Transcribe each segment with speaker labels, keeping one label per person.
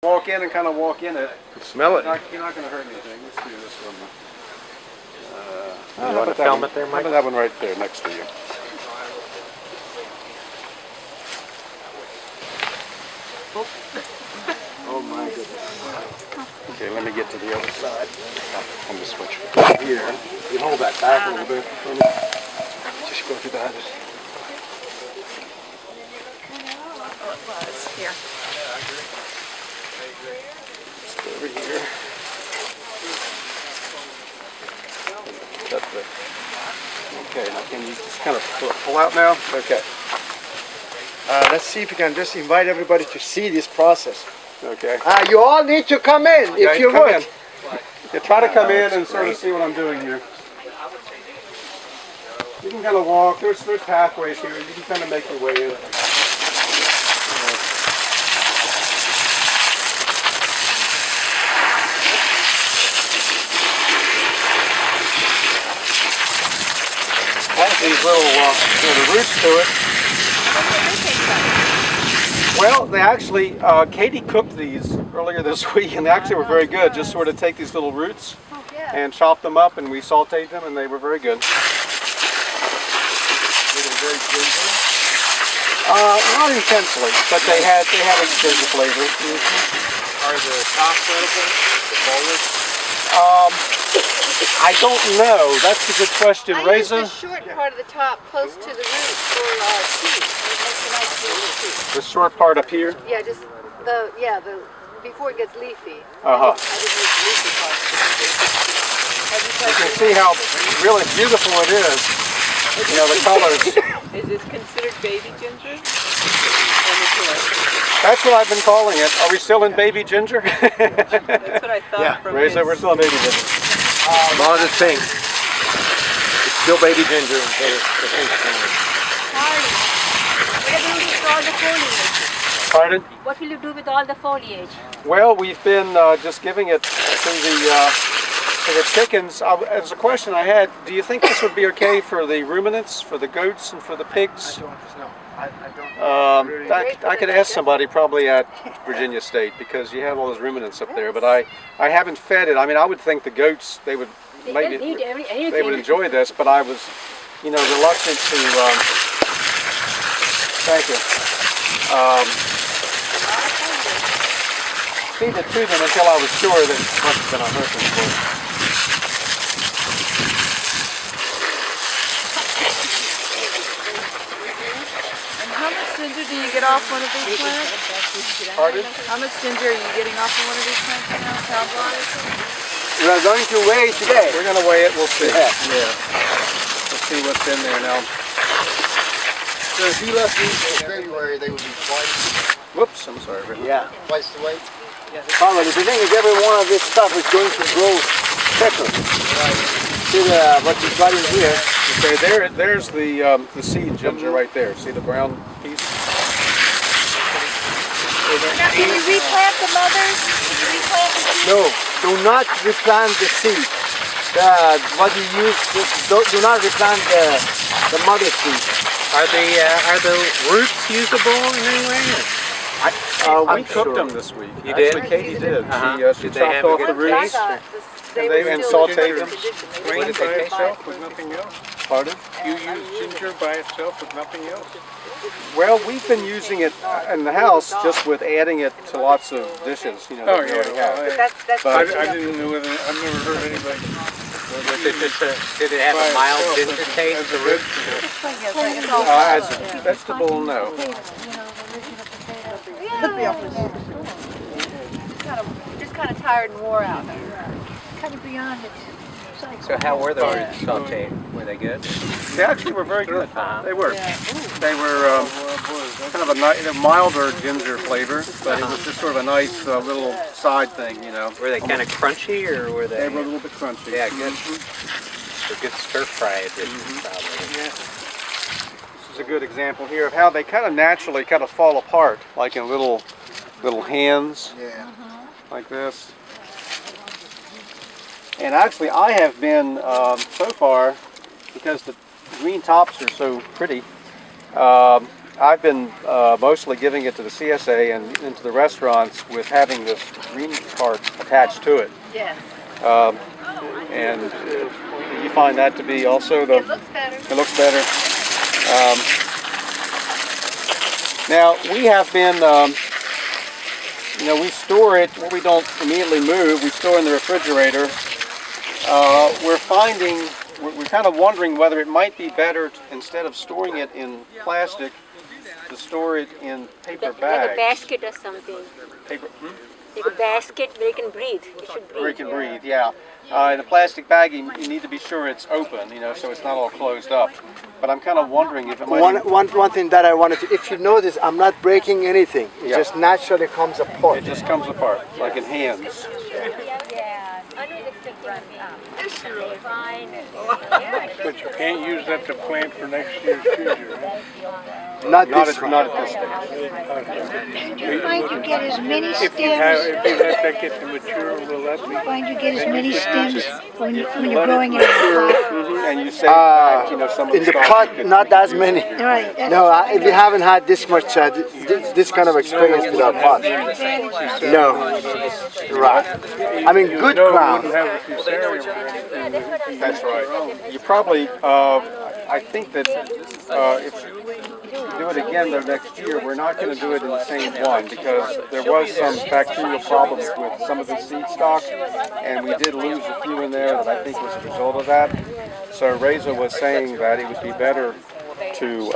Speaker 1: Walk in and kind of walk in it.
Speaker 2: Smell it.
Speaker 1: You're not going to hurt anything. Let's do this one.
Speaker 2: You want to film it there,
Speaker 1: How
Speaker 2: Mike?
Speaker 1: about that one right there next to you? Oh my goodness. Okay, let me get to the other side. I'm going to switch here. You can hold that back a little bit. Just go through that.
Speaker 3: Here.
Speaker 1: Just go over here. That's it. Okay, now can you just kind of pull out now? Okay.
Speaker 4: Let's see if we can just invite everybody to see this process.
Speaker 1: Okay.
Speaker 4: You all need to come in,
Speaker 1: Yeah,
Speaker 4: if you
Speaker 1: come
Speaker 4: would.
Speaker 1: in. Yeah, try to come in and sort of see what I'm doing here. You can kind of walk. There's pathways here. You can kind of make your way in. Has these little sort of roots to it. Well, they actually, Katie cooked these earlier this week, and they actually were very good. Just sort of take these little roots and chop them up, and we sauteed them, and they were very good. Not intensely, but they had a ginger flavor.
Speaker 2: Are the tops edible? The foliage?
Speaker 1: I don't know. That's a good question.
Speaker 3: I use the short part of the top close to the root for tea. It makes a nice little tea.
Speaker 1: The short part up here.
Speaker 3: Yeah, just the before it gets leafy.
Speaker 1: Uh-huh.
Speaker 3: I didn't use the leafy part.
Speaker 1: You can see how really beautiful it is. You know, the colors.
Speaker 5: Is this considered baby ginger?
Speaker 1: That's what I've been calling it. Are we still in baby ginger?
Speaker 5: That's what I thought.
Speaker 4: Yeah,
Speaker 5: from
Speaker 1: Reza, we're
Speaker 5: his.
Speaker 1: still in baby ginger.
Speaker 2: As long as it's pink. It's still baby ginger until the pink's gone.
Speaker 6: What will you do with all the foliage?
Speaker 1: Pardon?
Speaker 6: What will you do with all the foliage?
Speaker 1: Well, we've been just giving it to the chickens. As a question I had, do you think this would be okay for the ruminants, for the goats, and for the pigs? I could ask somebody probably at Virginia State, because you have all those ruminants up there. But I haven't fed it. I mean, I would think the goats, they would maybe
Speaker 6: They don't need anything.
Speaker 1: they would enjoy this, but I was, reluctant to. Thank you. Feed it to them until I was sure that it must have been a husband for it.
Speaker 5: And how much ginger do you get off one of these plants?
Speaker 1: Pardon?
Speaker 5: How much ginger are you getting off of one of these plants now, pound-wise?
Speaker 4: We are going to weigh today.
Speaker 1: We're going to weigh it. We'll see.
Speaker 4: Yeah.
Speaker 1: We'll see what's in there now.
Speaker 4: So if you left these in February, they would be twice.
Speaker 1: Whoops, I'm sorry. Rick.
Speaker 4: Yeah, twice the weight. Probably. The thing is, every one of this stuff is going to grow quicker. See what you got in here.
Speaker 1: Okay, there's the seed ginger right there. See the brown piece?
Speaker 3: Now, can you replant the mothers? Can you replant the seeds?
Speaker 4: No, do not replant the seed. What you use, do not replant the mother seed.
Speaker 2: Are the roots usable in any way?
Speaker 1: We cooked them this week.
Speaker 2: You did?
Speaker 1: Actually, Katie did.
Speaker 2: Uh-huh.
Speaker 1: She
Speaker 2: Did they
Speaker 1: chopped
Speaker 2: have a
Speaker 1: off
Speaker 2: good
Speaker 1: the roots and sauteed them.
Speaker 2: What did they taste like?
Speaker 7: With nothing else?
Speaker 1: Pardon?
Speaker 7: You use ginger by itself with nothing else?
Speaker 1: Well, we've been using it in the house just with adding it to lots of dishes, that we already have.
Speaker 3: That's
Speaker 7: I didn't know whether, I've never heard anybody.
Speaker 2: Did it have a mild ginger taste?
Speaker 7: As a red,
Speaker 1: As a vegetable, no.
Speaker 3: just kind of tired and wore out.
Speaker 6: Kind of beyond it.
Speaker 2: So how were the roots sauteed? Were they good?
Speaker 1: They actually were very good.
Speaker 2: Uh-huh.
Speaker 1: They were. They were kind of a milder ginger flavor, but it was just sort of a nice little side thing,
Speaker 2: Were they kind of crunchy, or were
Speaker 1: They
Speaker 2: they?
Speaker 1: were a little bit crunchy.
Speaker 2: Yeah, good. A good stir fry addition, probably.
Speaker 1: This is a good example here of how they kind of naturally kind of fall apart, like in little hands, like this. And actually, I have been so far, because the green tops are so pretty, I've been mostly giving it to the CSA and into the restaurants with having this green cart attached to it.
Speaker 3: Yes.
Speaker 1: And you find that to be also the...
Speaker 3: It looks better.
Speaker 1: It looks better. Now, we have been, we store it, we don't immediately move, we store in the refrigerator. We're kind of wondering whether it might be better, instead of storing it in plastic, to store it in paper bags.
Speaker 6: Like a basket or something.
Speaker 1: Paper,
Speaker 6: Like a basket where you can breathe. It should breathe.
Speaker 1: where you can breathe, yeah. In a plastic bag, you need to be sure it's open, so it's not all closed up. But I'm kind of wondering if it might be...
Speaker 4: One thing that I wanted to, if you notice, I'm not breaking anything. It just naturally comes apart.
Speaker 1: It just comes apart, like in hands.
Speaker 7: But you can't use that to plant for next year's future, right?
Speaker 4: Not
Speaker 1: Not
Speaker 4: this
Speaker 1: at,
Speaker 4: one.
Speaker 1: not at this stage.
Speaker 6: Do you find you get as many
Speaker 7: If you
Speaker 6: stems?
Speaker 7: let that get to mature, will that be?
Speaker 6: Find you get as many stems when you're growing it in the pot?
Speaker 1: And you save back, some of
Speaker 4: In the
Speaker 1: stock
Speaker 4: pot,
Speaker 1: you could-
Speaker 4: not as many.
Speaker 6: Right.
Speaker 4: No, we haven't had this much, this kind of experience with our pot. No. Right. I mean, good ground.
Speaker 7: Wouldn't have the fusarium.
Speaker 1: That's right. You probably, I think that if you do it again though next year, we're not going to do it in the same one because there was some bacterial problems with some of the seed stock, and we did lose a few in there that I think was a result of that. So Reza was saying that it would be better to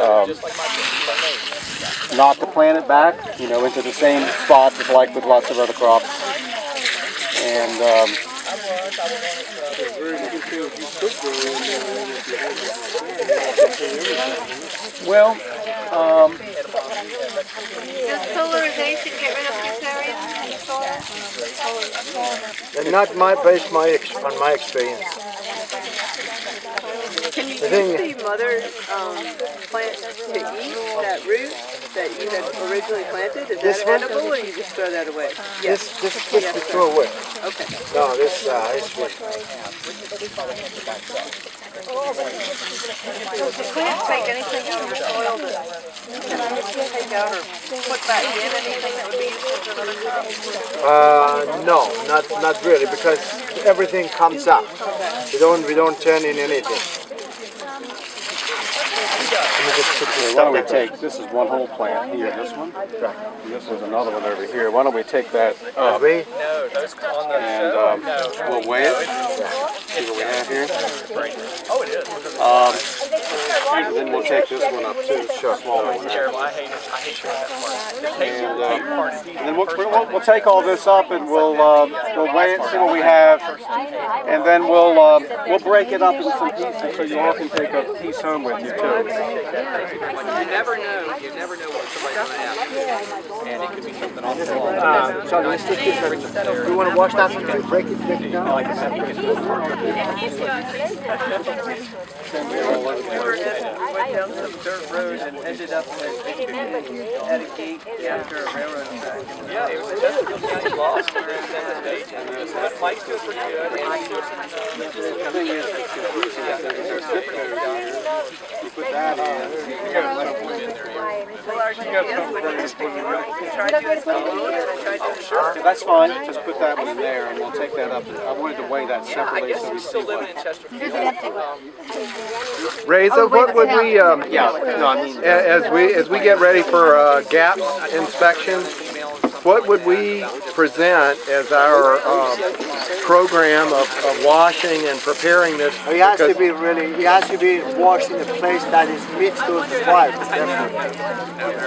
Speaker 1: not to plant it back, into the same spot like with lots of other crops. And well,
Speaker 3: Does solarization get rid of fusarium in the soil?
Speaker 4: And not based on my experience.
Speaker 5: Can you
Speaker 4: I think-
Speaker 5: use the mother plant to eat that root that you had originally planted? Is
Speaker 4: This
Speaker 5: that
Speaker 4: one?
Speaker 5: edible or you just throw that away?
Speaker 4: This to throw away.
Speaker 5: Okay.
Speaker 4: No, this is good.
Speaker 5: Does the plant take anything out of the soil that take out or put back in anything that would be useful for another crop?
Speaker 4: No, not really, because everything comes up. We don't turn in anything.
Speaker 1: why don't we take, this is one whole plant here, this one. This is another one over here. Why don't we take that up
Speaker 4: We?
Speaker 1: and we'll weigh it, see what we have here. And then we'll take this one up too, smaller one. And then we'll take all this up and we'll weigh it, see what we have, and then we'll break it up into some pieces so you all can take a piece home with you too.
Speaker 2: You never know what somebody's going to ask. And it could be something off the wall.
Speaker 4: Charlie, let's take this. You want to wash that one too? Break it down?
Speaker 5: Ever went down some dirt road and ended up at a gate after a railroad track?
Speaker 2: Yeah, it was a Chesterfield County loss. But Mike's doing pretty good.
Speaker 1: The thing is, it's confusing that there's a zip code down here. You put that in. Okay, that's fine. Just put that one in there, and we'll take that up. I wanted to weigh that separately so we see
Speaker 2: Still living
Speaker 1: what.
Speaker 2: in Chesterfield.
Speaker 8: Reza, what would we,
Speaker 1: Yeah, no, I mean,
Speaker 8: as we get ready for gap inspection, what would we present as our program of washing and preparing this?
Speaker 4: It has to be washed in a place that meets those requirements.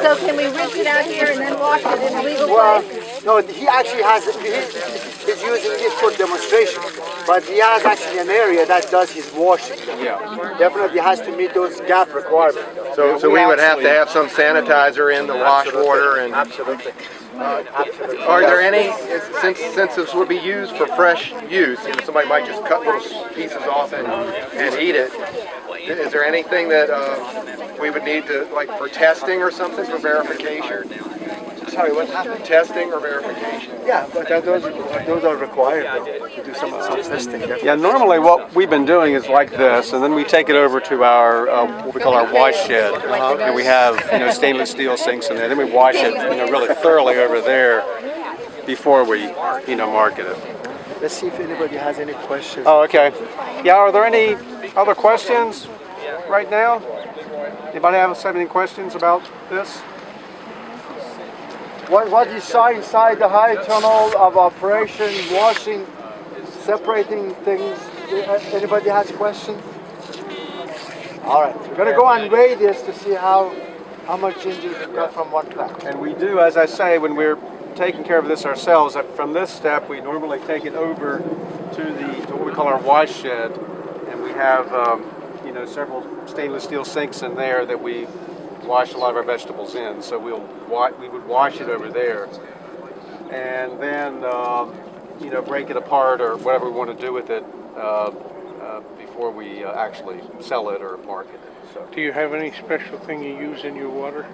Speaker 3: So can we rinse it out here and then wash it in a legal
Speaker 4: Well,
Speaker 3: way?
Speaker 4: no, he actually has, he's using it for demonstration, but he has actually an area that does his washing.
Speaker 1: yeah.
Speaker 4: Definitely has to meet those gap requirements.
Speaker 8: So we would have to have some sanitizer in the wash water and...
Speaker 4: Absolutely.
Speaker 8: Are there any, since this would be used for fresh use, somebody might just cut little pieces off and eat it, is there anything that we would need to, like for testing or something, for verification?
Speaker 2: sorry, what happened? Testing or verification?
Speaker 4: Yeah, but those are required though, to do some testing.
Speaker 1: Yeah, normally what we've been doing is like this, and then we take it over to our what we call our wash shed, and we have stainless steel sinks in there. Then we wash it really thoroughly over there before we market it.
Speaker 4: Let's see if anybody has any questions.
Speaker 1: Oh, okay. Yeah, are there any other questions right now? Anybody have any questions about this?
Speaker 4: What you saw inside the high tunnel of operation, washing, separating things, anybody has a question? All right, we're gonna go and weigh this to see how much ginger we got from one plant.
Speaker 1: And we do, as I say, when we're taking care of this ourselves, from this step we normally take it over to what we call our wash shed, and we have several stainless steel sinks in there that we wash a lot of our vegetables in. So we would wash it over there, and then break it apart or whatever we want to do with it before we actually sell it or market it. So
Speaker 7: Do you have any special thing you use in your water?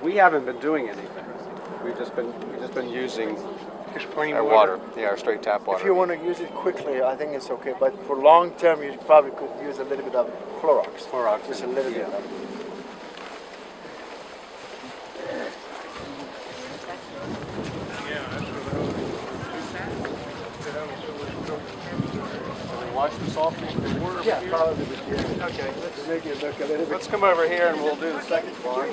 Speaker 1: we haven't been doing anything. We've just been using
Speaker 7: Just plain
Speaker 1: our water, our straight tap water.
Speaker 4: If you want to use it quickly, I think it's okay. But for long term, you probably could use a little bit of Clorox.
Speaker 1: Clorox,
Speaker 4: Just a little bit.
Speaker 1: Wash this off with the water.
Speaker 4: Yeah, probably. Yeah.
Speaker 1: Okay,
Speaker 4: To make it look a little bit.
Speaker 1: let's come over here and we'll do the second part.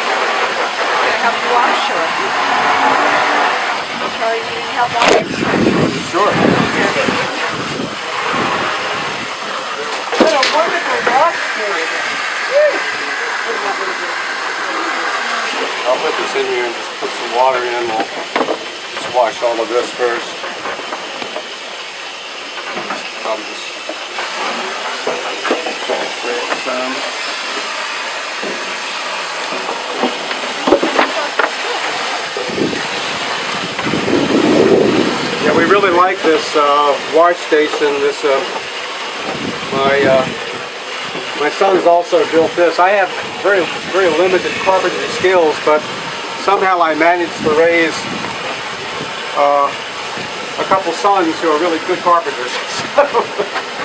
Speaker 5: Help you wash or? Charlie, you need help washing?
Speaker 1: Sure.
Speaker 5: What a wonderful wash period.
Speaker 1: I'll put this in here and just put some water in. We'll just wash all of this first. I'll just spray some. Yeah, we really like this wash station. This my son's also built this. I have very limited carpentry skills, but somehow I managed to raise a couple sons who are really good carpenters. So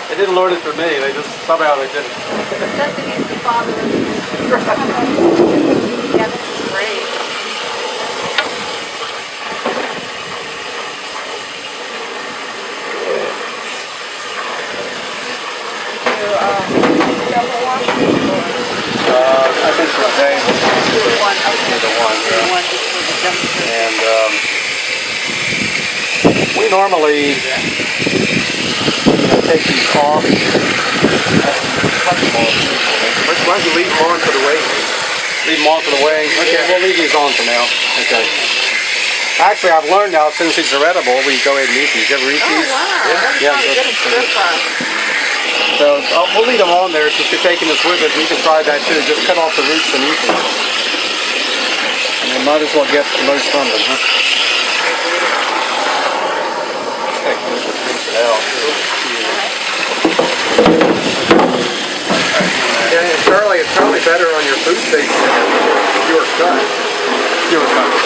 Speaker 1: they didn't learn it from me. They just somehow they did it.
Speaker 5: Doesn't use the father. Yeah, this is great. Double wash?
Speaker 1: I think today we'll
Speaker 5: Do one, okay.
Speaker 1: do the one.
Speaker 5: Do one just for the dumpster.
Speaker 1: And we normally take these off.
Speaker 2: Why don't you leave them on for the weight?
Speaker 1: Leave them on for the weighing. Okay, we'll leave these on for now. Okay. Actually, I've learned now since these are edible, we can go ahead and eat these. You ever eat
Speaker 5: Oh,
Speaker 1: these?
Speaker 5: wow.
Speaker 1: Yeah.
Speaker 5: That's good in stir fry.
Speaker 1: So we'll leave them on there. Since you're taking this with us, you can try that too. Just cut off the roots and eat them. And you might as well get the most from them, huh? Okay, let's just rinse it out.
Speaker 2: Yeah, and Charlie, it's probably better on your food station to have fewer cuts.
Speaker 1: Fewer cuts.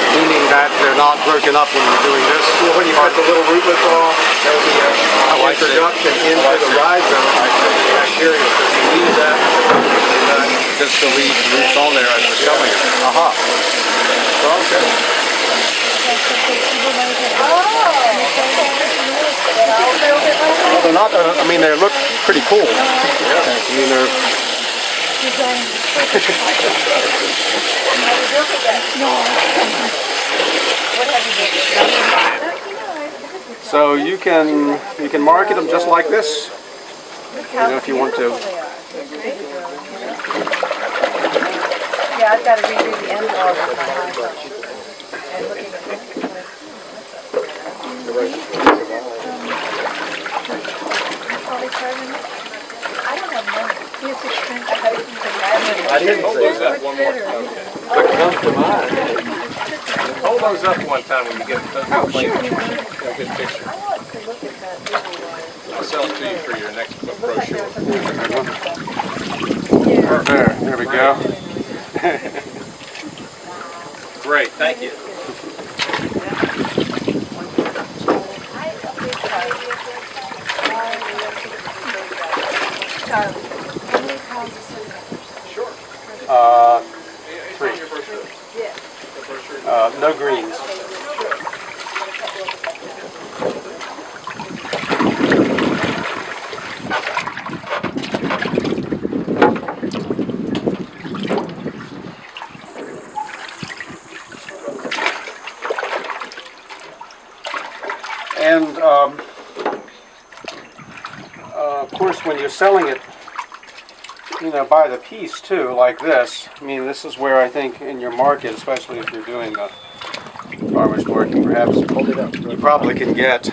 Speaker 1: Meaning that they're not broken up when you're doing this.
Speaker 2: Well, when you cut the little rootlets off, that would be an introduction into the rhizome bacteria. So if you leave that,
Speaker 1: Just to leave the roots on there as we're selling it.
Speaker 2: aha. Okay.
Speaker 1: Well, they're not, I mean, they look pretty cool. Yeah. I mean, they're... So you can market them just like this, if you want to.
Speaker 5: Yeah, I've got to redo the end log with my eyes. And looking at
Speaker 8: I didn't say that. But come to mind.
Speaker 2: Hold those up one time when you get a good picture. I'll sell it to you for your next brochure.
Speaker 1: There we go.
Speaker 2: Great, thank you.
Speaker 1: Three. No greens. And of course, when you're selling it, you know, by the piece too, like this. I mean, this is where I think in your market, especially if you're doing the farmer's market, perhaps you probably can get